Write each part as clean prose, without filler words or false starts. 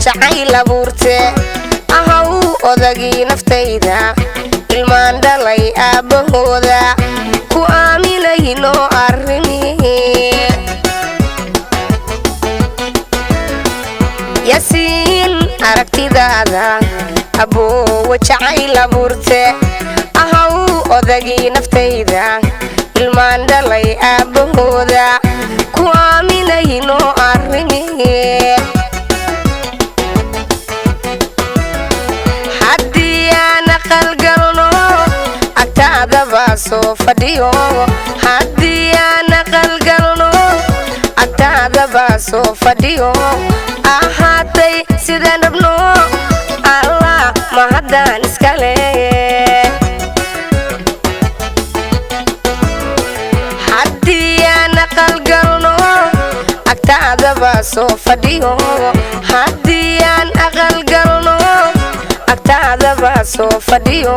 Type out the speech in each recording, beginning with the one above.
jacayl abuurte ahaw odagii naftayda ilmaan dhalay aabahooda ku aaminayno arrimihii yasiin aragtidaada aboowa jacayl abuurte ahaw odagii naftayda ilmaan dhalay aabahooda ku aaminayno arrimihii haddii aan aqalgalno agtaadaba soo fadhiyo haddii aan aqalgalno agtaadaba soo fadhiyo ahaatay sidaan rabno allah mahadaan iskale haddii aan aqalgalno agtaadaba soo fadhiyo haddii aan aqalgalno agtaadaba soo fadhiyo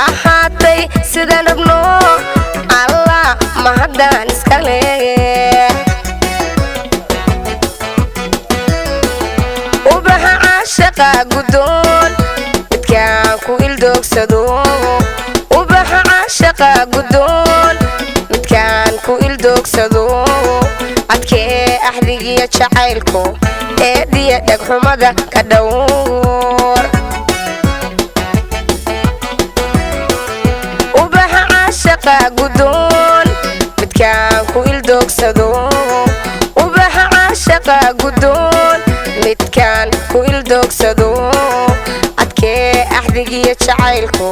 ahaatay sidaan rabno allah mahadaan iskale ubaxa caashaqa guddoon midkaan ku ildoogsado ubaxa caashaqa guddoon midkaan ku ildoogsado adkee axdigiyo jacaylku eediya dhegxumada ka dhowr ubaxa caashaqa guddoon midkaan ku ildoogsado ubaxa caashaqa guddoon midkaan ku ildoogsado adkee axdigiyo jacaylku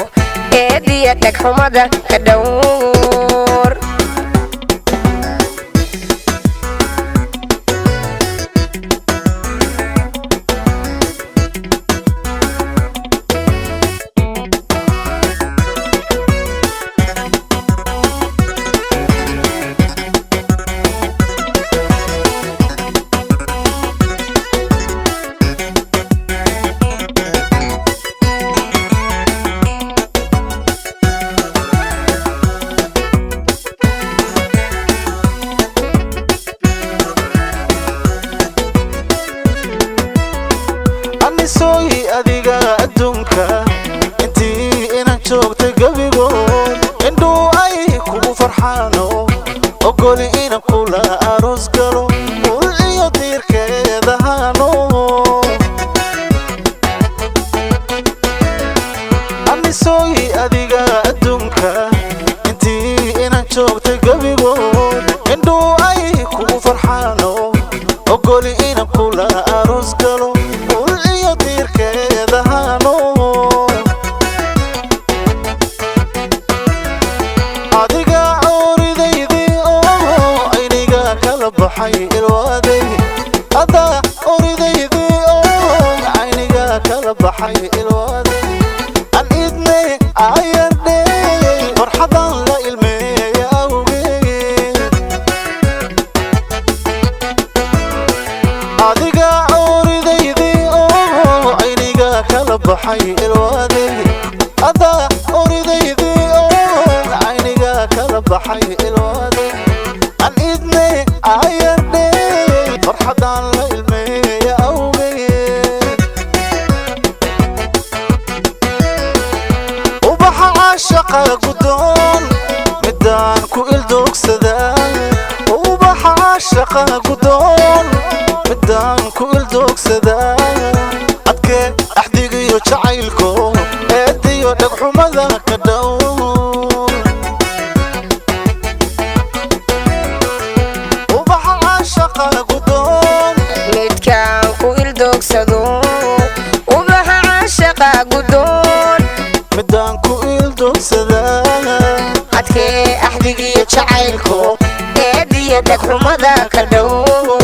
eediya dhegxumada ka dhowr sooyi adiga adduunka intii inaan joogtay gabigood indhuu ay kugu farxaano ogoli inaan kula aroos galo ul iyo diirkeeda haano sooyi adiga adduunka intii inaan joogtay gabigood indhuu ay kugu farxaano ogoli inaan kula aroos galo adiga ooridaydii oo ayniga kala baxay ilwaaday ada ooridaydii oo ayniga kala baxay ilwaaday an idnay ayardhay farxadan la ilmeeya awgeed adiga ooridaydii oo ayniga kala baxay ilwaaday ada ooridaydii oo ayniga kala baxay ilwaaday an idnay ayardhay farxadan la ilmeeya awgeed ubaxa caashaqa guddoon midaan ku ildogsadaa ubaxa caashaqa guddoon midaan ku ildogsadaa adkee axdigiyo jacaylko eediyo dhegxumada ka dhowr ubaxa caashaqa guddoon midkaan ku ildoogsado ubaxa caashaqa guddoon midaan ku ildogsadaa adkee axdigiyo jacaylku eediya dhegxumada ka dhowr